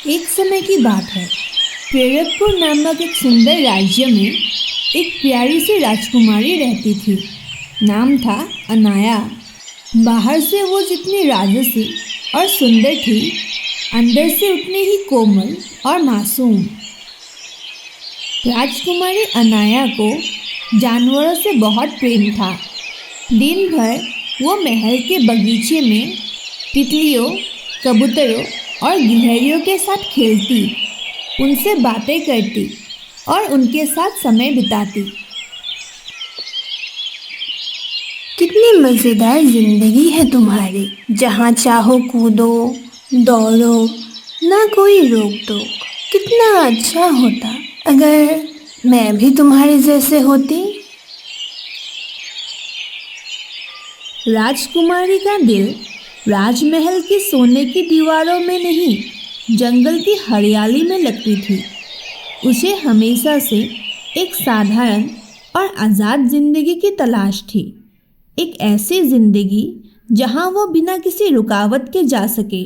एक समय की बात है। प्रेरकपुर नामक एक सुंदर राज्य में एक प्यारी सी राजकुमारी रहती थी। नाम था अनाया। बाहर से वो जितनी राजसी और सुंदर थी, अंदर से उतनी ही कोमल और मासूम। राजकुमारी अनाया को जानवरों से बहुत प्रेम था। दिन भर वो महल के बगीचे में तितलियों, कबूतरों और गिलहरियों के साथ खेलती, उनसे बातें करती और उनके साथ समय बिताती। कितनी मज़ेदार जिंदगी है तुम्हारी, जहाँ चाहो कूदो, दौड़ो, ना कोई रोक टोक। कितना अच्छा होता अगर मैं भी तुम्हारे जैसे होती। राजकुमारी का दिल राजमहल की सोने की दीवारों में नहीं, जंगल की हरियाली में लगती थी। उसे हमेशा से एक साधारण और आज़ाद जिंदगी की तलाश थी। एक ऐसी जिंदगी जहां वो बिना किसी रुकावट के जा सके।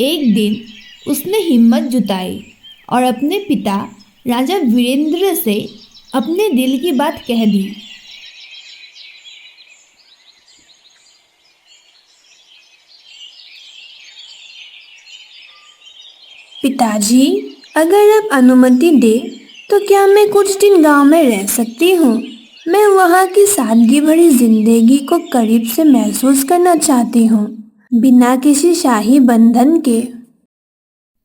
एक दिन उसने हिम्मत जुटाई और अपने पिता राजा वीरेंद्र से अपने दिल की बात कह दी। पिताजी, अगर आप अनुमति दे तो क्या मैं कुछ दिन गांव में रह सकती हूँ? मैं वहाँ की सादगी भरी जिंदगी को करीब से महसूस करना चाहती हूँ, बिना किसी शाही बंधन के।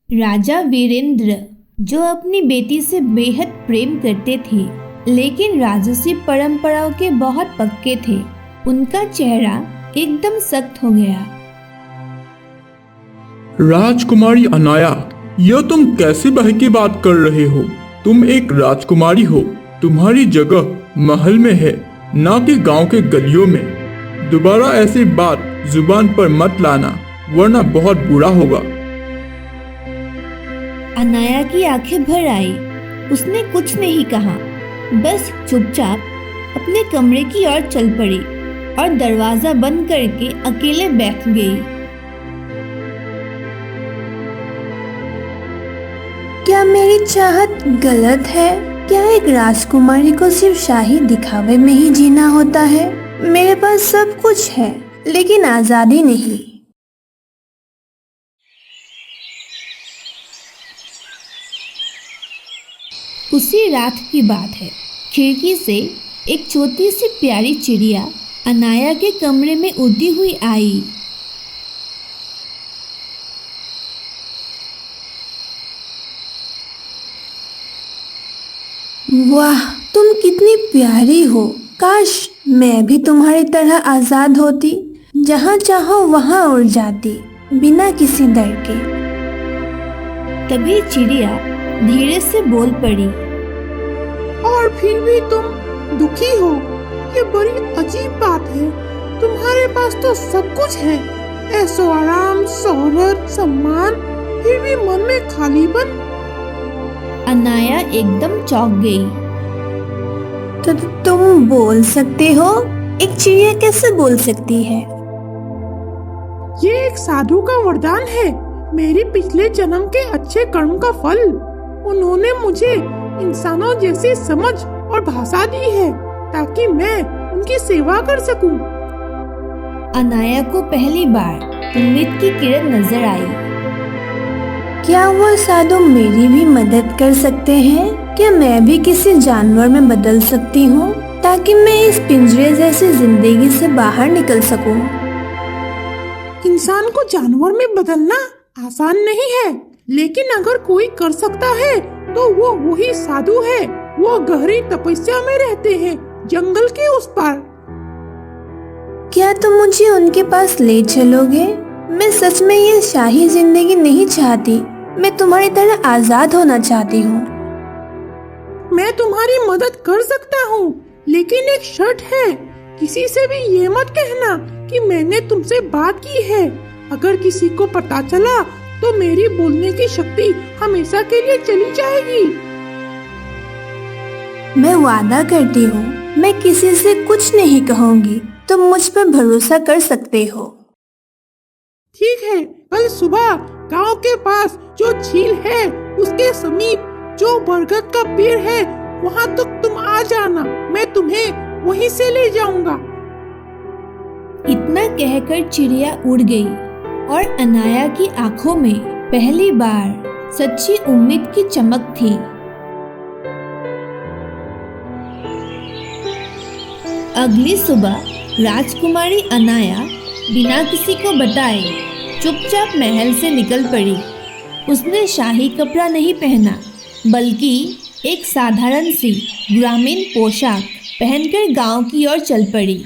राजा वीरेंद्र, जो अपनी बेटी से बेहद प्रेम करते थे, लेकिन राजसी परंपराओं के बहुत पक्के थे, उनका चेहरा एकदम सख्त हो गया। राजकुमारी अनाया, यह तुम कैसी बहकी बात कर रहे हो? तुम एक राजकुमारी हो, तुम्हारी जगह महल में है, ना कि गांव के गलियों में। दोबारा ऐसी बात जुबान पर मत लाना, वरना बहुत बुरा होगा। अनाया की आंखें भर आई। उसने कुछ नहीं कहा, बस चुपचाप अपने कमरे की ओर चल पड़ी और दरवाजा बंद करके अकेले बैठ गई। क्या मेरी चाहत गलत है? क्या एक राजकुमारी को सिर्फ शाही दिखावे में ही जीना होता है? मेरे पास सब कुछ है, लेकिन आजादी नहीं। उसी रात की बात है। खिड़की से एक छोटी सी प्यारी चिड़िया अनाया के कमरे में उड़ती हुई आई। वाह, तुम कितनी प्यारी हो। काश मैं भी तुम्हारी तरह आजाद होती, जहाँ चाहो वहाँ उड़ जाती, बिना किसी डर के। तभी चिड़िया धीरे से बोल पड़ी। और फिर भी तुम दुखी हो? ये बड़ी अजीब बात है। तुम्हारे पास तो सब कुछ है, ऐशो आराम, शोहरत, सम्मान, फिर भी मन में खालीपन। अनाया एकदम चौंक गई। तो तुम बोल सकते हो? एक चिड़िया कैसे बोल सकती है? ये एक साधु का वरदान है, मेरी पिछले जन्म के अच्छे कर्म का फल। उन्होंने मुझे इंसानों जैसी समझ और भाषा दी है, ताकि मैं उनकी सेवा कर सकूं। अनाया को पहली बार उम्मीद की किरण नजर आई। क्या वो साधु मेरी भी मदद कर सकते हैं? क्या मैं भी किसी जानवर में बदल सकती हूँ, ताकि मैं इस पिंजरे जैसी जिंदगी से बाहर निकल सकूं? इंसान को जानवर में बदलना आसान नहीं है, लेकिन अगर कोई कर सकता है तो वो वही साधु है। वो गहरी तपस्या में रहते हैं, जंगल के उस पार। क्या तुम मुझे उनके पास ले चलोगे? मैं सच में ये शाही जिंदगी नहीं चाहती, मैं तुम्हारी तरह आजाद होना चाहती हूँ। मैं तुम्हारी मदद कर सकता हूँ, लेकिन एक शर्त है। किसी से भी ये मत कहना कि मैंने तुमसे बात की है। अगर किसी को पता चला तो मेरी बोलने की शक्ति हमेशा के लिए चली जाएगी। मैं वादा करती हूँ मैं किसी से कुछ नहीं कहूँगी। तुम मुझ पर भरोसा कर सकते हो। ठीक है, कल सुबह गांव के पास जो झील है उसके समीप जो बरगद का पेड़ है वहां तक तुम आ जाना। मैं तुम्हें वहीं से ले जाऊंगा। इतना कहकर चिड़िया उड़ गई और अनाया की आंखों में पहली बार सच्ची उम्मीद की चमक थी। अगली सुबह राजकुमारी अनाया बिना किसी को बताए चुपचाप महल से निकल पड़ी। उसने शाही कपड़ा नहीं पहना, बल्कि एक साधारण सी ग्रामीण पोशाक पहनकर गांव की ओर चल पड़ी।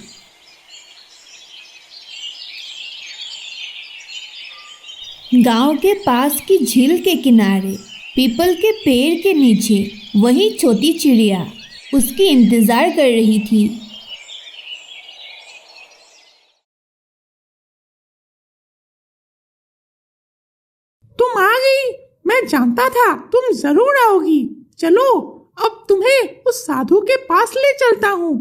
गांव के पास की झील के किनारे पीपल के पेड़ के नीचे वही छोटी चिड़िया उसकी इंतजार कर रही थी। तुम आ गई। मैं जानता था तुम जरूर आओगी। चलो, अब तुम्हें उस साधु के पास ले चलता हूँ।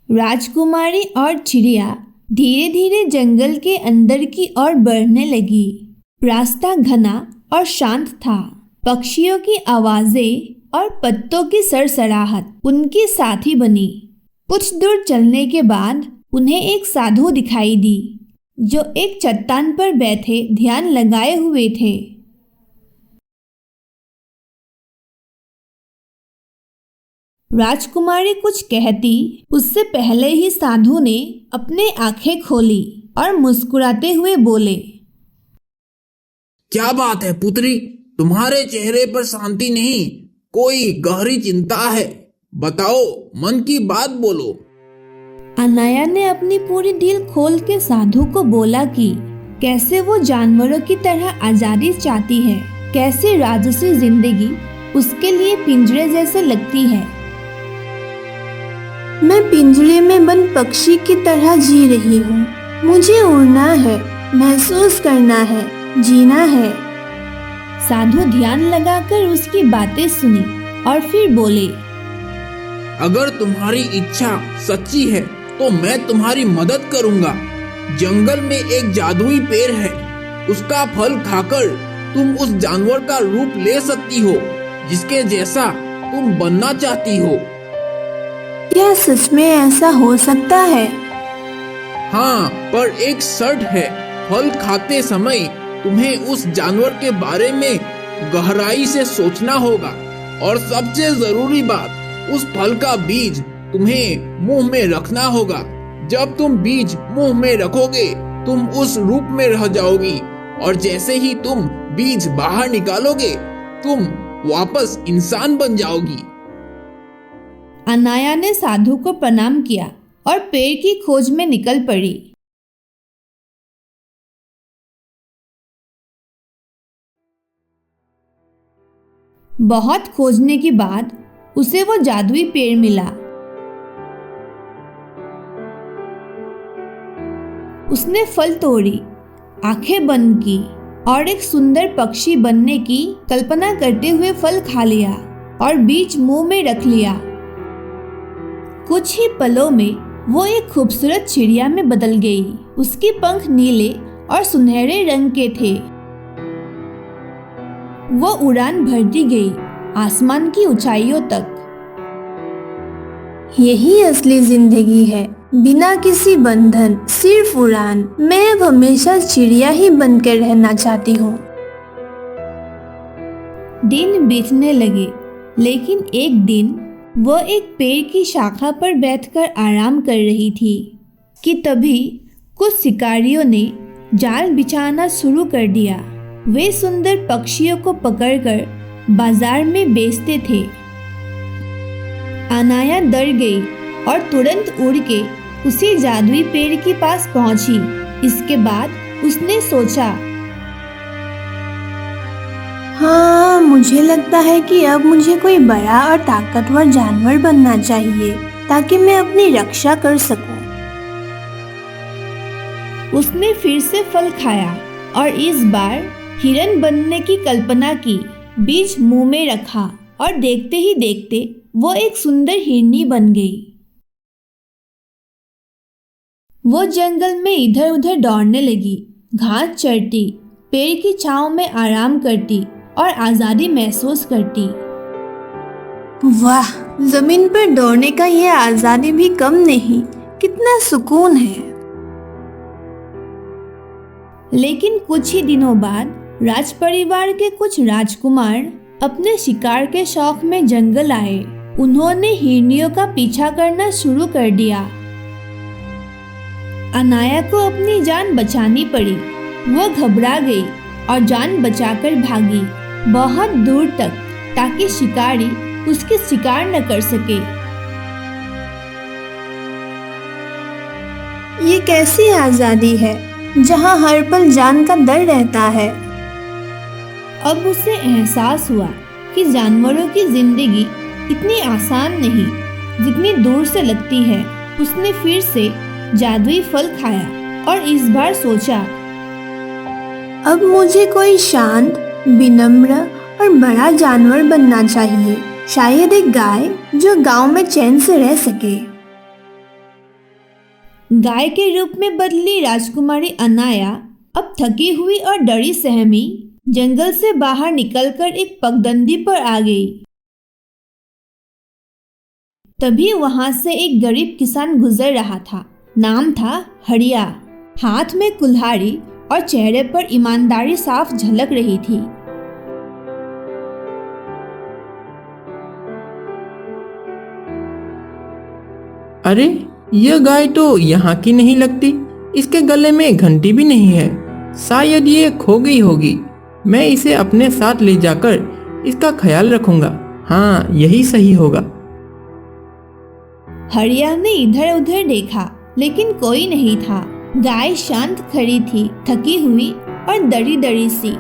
राजकुमारी और चिड़िया धीरे धीरे जंगल के अंदर की ओर बढ़ने लगी। रास्ता घना और शांत था। पक्षियों की आवाजें और पत्तों की सरसराहट उनकी साथी बनी। कुछ दूर चलने के बाद उन्हें एक साधु दिखाई दी जो एक चट्टान पर बैठे ध्यान लगाए हुए थे। राजकुमारी कुछ कहती उससे पहले ही साधु ने अपने आंखें खोली और मुस्कुराते हुए बोले, क्या बात है पुत्री, तुम्हारे चेहरे पर शांति नहीं, कोई गहरी चिंता है। बताओ, मन की बात बोलो। अनाया ने अपनी पूरी दिल खोल के साधु को बोला कि कैसे वो जानवरों की तरह आजादी चाहती है, कैसे राजसी जिंदगी उसके लिए पिंजरे जैसे लगती है। मैं पिंजरे में बंद पक्षी की तरह जी रही हूँ। मुझे उड़ना है, महसूस करना है, जीना है। साधु ध्यान लगाकर उसकी बातें सुनी और फिर बोले, अगर तुम्हारी इच्छा सच्ची है तो मैं तुम्हारी मदद करूंगा। जंगल में एक जादुई पेड़ है, उसका फल खाकर तुम उस जानवर का रूप ले सकती हो जिसके जैसा तुम बनना चाहती हो। क्या सच में ऐसा हो सकता है? हाँ, पर एक शर्त है। फल खाते समय तुम्हें उस जानवर के बारे में गहराई से सोचना होगा, और सबसे जरूरी बात, उस फल का बीज तुम्हें मुंह में रखना होगा। जब तुम बीज मुंह में रखोगे तुम उस रूप में रह जाओगी, और जैसे ही तुम बीज बाहर निकालोगे तुम वापस इंसान बन जाओगी। अनाया ने साधु को प्रणाम किया और पेड़ की खोज में निकल पड़ी। बहुत खोजने के बाद उसे वो जादुई पेड़ मिला। उसने फल तोड़ी, आंखें बंद की और एक सुंदर पक्षी बनने की कल्पना करते हुए फल खा लिया और बीज मुंह में रख लिया। कुछ ही पलों में वो एक खूबसूरत चिड़िया में बदल गई। उसके पंख नीले और सुनहरे रंग के थे। वो उड़ान भरती गई आसमान की ऊंचाइयों तक। यही असली जिंदगी है, बिना किसी बंधन, सिर्फ उड़ान। मैं अब हमेशा चिड़िया ही बनकर रहना चाहती हूँ। दिन बीतने लगे, लेकिन एक दिन वो एक पेड़ की शाखा पर बैठकर आराम कर रही थी कि तभी कुछ शिकारियों ने जाल बिछाना शुरू कर दिया। वे सुंदर पक्षियों को पकड़कर बाजार में बेचते थे। अनाया डर गई और तुरंत उड़ के उसी जादुई पेड़ के पास पहुंची। इसके बाद उसने सोचा, हाँ, मुझे लगता है कि अब मुझे कोई बड़ा और ताकतवर जानवर बनना चाहिए ताकि मैं अपनी रक्षा कर सकूं। उसने फिर से फल खाया और इस बार हिरन बनने की कल्पना की। बीज मुंह में रखा और देखते ही देखते वो एक सुंदर हिरनी बन गई। वो जंगल में इधर उधर दौड़ने लगी, घास चरती, पेड़ की छांव में आराम करती और आजादी महसूस करती। वाह, जमीन पर दौड़ने का यह आजादी भी कम नहीं, कितना सुकून है। लेकिन कुछ ही दिनों बाद राज परिवार के कुछ राजकुमार अपने शिकार के शौक में जंगल आए। उन्होंने हिरनियों का पीछा करना शुरू कर दिया। अनाया को अपनी जान बचानी पड़ी। वो घबरा गई और जान बचाकर भागी बहुत दूर तक, ताकि शिकारी उसके शिकार न कर सके। ये कैसी आजादी है जहाँ हर पल जान का डर रहता है। अब उसे एहसास हुआ कि जानवरों की जिंदगी इतनी आसान नहीं जितनी दूर से लगती है। उसने फिर से जादुई फल खाया और इस बार सोचा, अब मुझे कोई शांत, विनम्र और बड़ा जानवर बनना चाहिए। शायद एक गाय जो गांव में चैन से रह सके। गाय के रूप में बदली राजकुमारी अनाया अब थकी हुई और डरी सहमी जंगल से बाहर निकलकर एक पगडंडी पर आ गई। तभी वहां से एक गरीब किसान गुजर रहा था। नाम था हरिया। हाथ में कुल्हाड़ी और चेहरे पर ईमानदारी साफ झलक रही थी। अरे, यह गाय तो यहाँ की नहीं लगती। इसके गले में घंटी भी नहीं है। शायद ये खो गई होगी। मैं इसे अपने साथ ले जाकर इसका ख्याल रखूंगा। हाँ, यही सही होगा। हरिया ने इधर उधर देखा, लेकिन कोई नहीं था। गाय शांत खड़ी थी, थकी हुई और डरी डरी सी।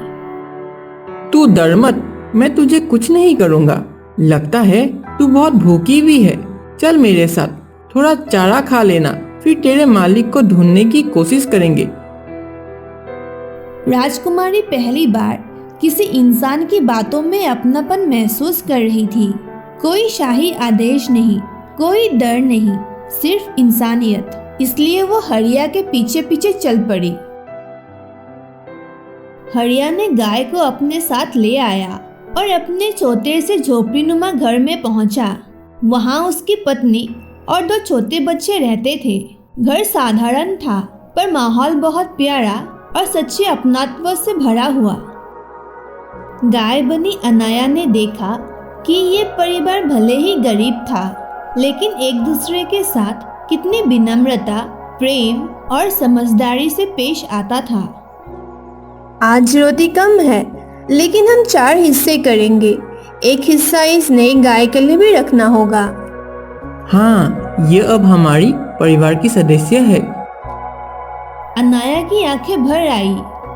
तू डर मत, मैं तुझे कुछ नहीं करूँगा। लगता है तू बहुत भूखी भी है। चल मेरे साथ, थोड़ा चारा खा लेना, फिर तेरे मालिक को ढूंढने की कोशिश करेंगे। राजकुमारी पहली बार किसी इंसान की बातों में अपनापन महसूस कर रही थी। कोई शाही आदेश नहीं, कोई डर नहीं, सिर्फ इंसानियत। इसलिए वो हरिया के पीछे पीछे चल पड़ी। हरिया ने गाय को अपने साथ ले आया और अपने छोटे से झोपड़ीनुमा घर में पहुंचा। वहां उसकी पत्नी और 2 छोटे बच्चे रहते थे। घर साधारण था, पर माहौल बहुत प्यारा और सच्चे अपनात्व से भरा हुआ। गाय बनी अनाया ने देखा कि ये परिवार भले ही गरीब था, लेकिन एक दूसरे के साथ कितनी विनम्रता, प्रेम और समझदारी से पेश आता था। आज रोटी कम है, लेकिन हम 4 हिस्से करेंगे। एक हिस्सा इस नई गाय के लिए भी रखना होगा। हाँ, ये अब हमारी परिवार की सदस्य है। अनाया की आंखें भर आई।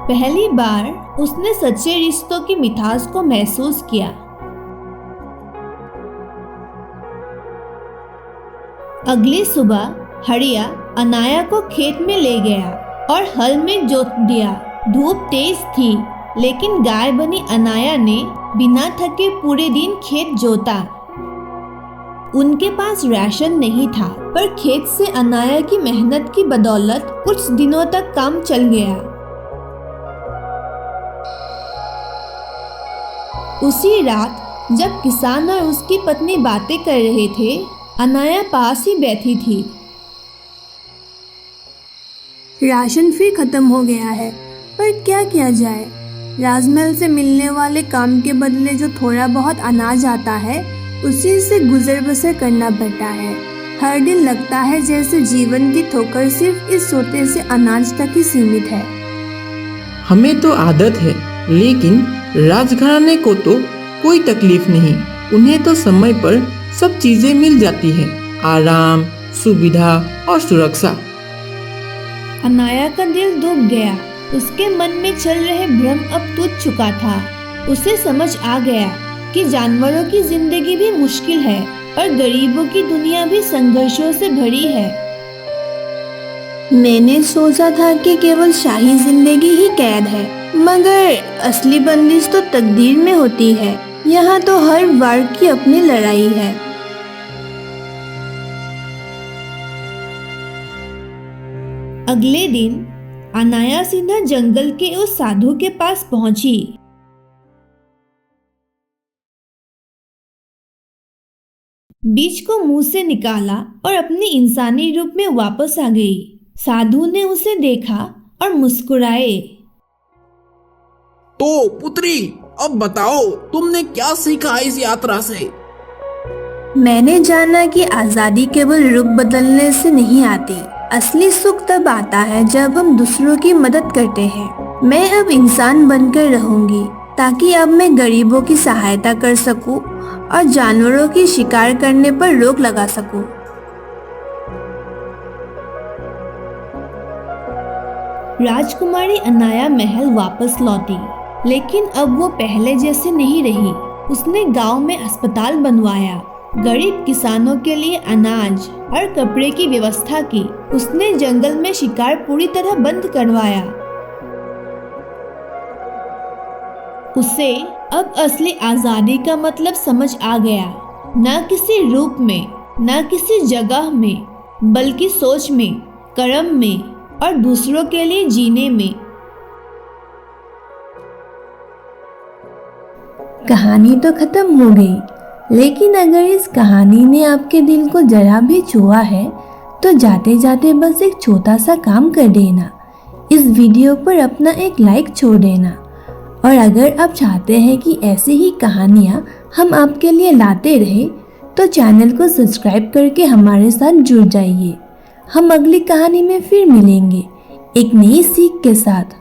पहली बार उसने सच्चे रिश्तों की मिठास को महसूस किया। अगली सुबह हरिया अनाया को खेत में ले गया और हल में जोत दिया। धूप तेज थी, लेकिन गाय बनी अनाया ने बिना थके पूरे दिन खेत जोता। उनके पास राशन नहीं था, पर खेत से अनाया की मेहनत की बदौलत कुछ दिनों तक काम चल गया। उसी रात जब किसान और उसकी पत्नी बातें कर रहे थे, अनाया पास ही बैठी थी। राशन फिर खत्म हो गया है, पर क्या किया जाए। राजमहल से मिलने वाले काम के बदले जो थोड़ा बहुत अनाज आता है, उसी से गुजर बसर करना पड़ता है। हर दिन लगता है जैसे जीवन की ठोकर सिर्फ इस छोटे से अनाज तक ही सीमित है। हमें तो आदत है, लेकिन राजघराने को तो कोई तकलीफ नहीं। उन्हें तो समय पर सब चीजें मिल जाती हैं, आराम, सुविधा और सुरक्षा। अनाया का दिल दुख गया। उसके मन में चल रहे भ्रम अब टूट चुका था। उसे समझ आ गया कि जानवरों की जिंदगी भी मुश्किल है और गरीबों की दुनिया भी संघर्षों से भरी है। मैंने सोचा था कि केवल शाही जिंदगी ही कैद है, मगर असली बंदिश तो तकदीर में होती है। यहाँ तो हर वर्ग की अपनी लड़ाई है। अगले दिन अनाया सिन्हा जंगल के उस साधु के पास पहुंची। बीज को मुंह से निकाला और अपने इंसानी रूप में वापस आ गई। साधु ने उसे देखा और मुस्कुराए। तो पुत्री, अब बताओ तुमने क्या सीखा इस यात्रा से? मैंने जाना कि आजादी केवल रूप बदलने से नहीं आती। असली सुख तब आता है जब हम दूसरों की मदद करते हैं। मैं अब इंसान बनकर रहूंगी ताकि अब मैं गरीबों की सहायता कर सकूं और जानवरों की शिकार करने पर रोक लगा सकूं। राजकुमारी अनाया महल वापस लौटी, लेकिन अब वो पहले जैसे नहीं रही। उसने गांव में अस्पताल बनवाया, गरीब किसानों के लिए अनाज और कपड़े की व्यवस्था की। उसने जंगल में शिकार पूरी तरह बंद करवाया। उसे अब असली आजादी का मतलब समझ आ गया, न किसी रूप में, न किसी जगह में, बल्कि सोच में, कर्म में और दूसरों के लिए जीने में। कहानी तो खत्म हो गई, लेकिन अगर इस कहानी ने आपके दिल को जरा भी छुआ है तो जाते जाते बस एक छोटा सा काम कर देना। इस वीडियो पर अपना एक लाइक छोड़ देना। और अगर आप चाहते हैं कि ऐसी ही कहानियाँ हम आपके लिए लाते रहे तो चैनल को सब्सक्राइब करके हमारे साथ जुड़ जाइए। हम अगली कहानी में फिर मिलेंगे एक नई सीख के साथ।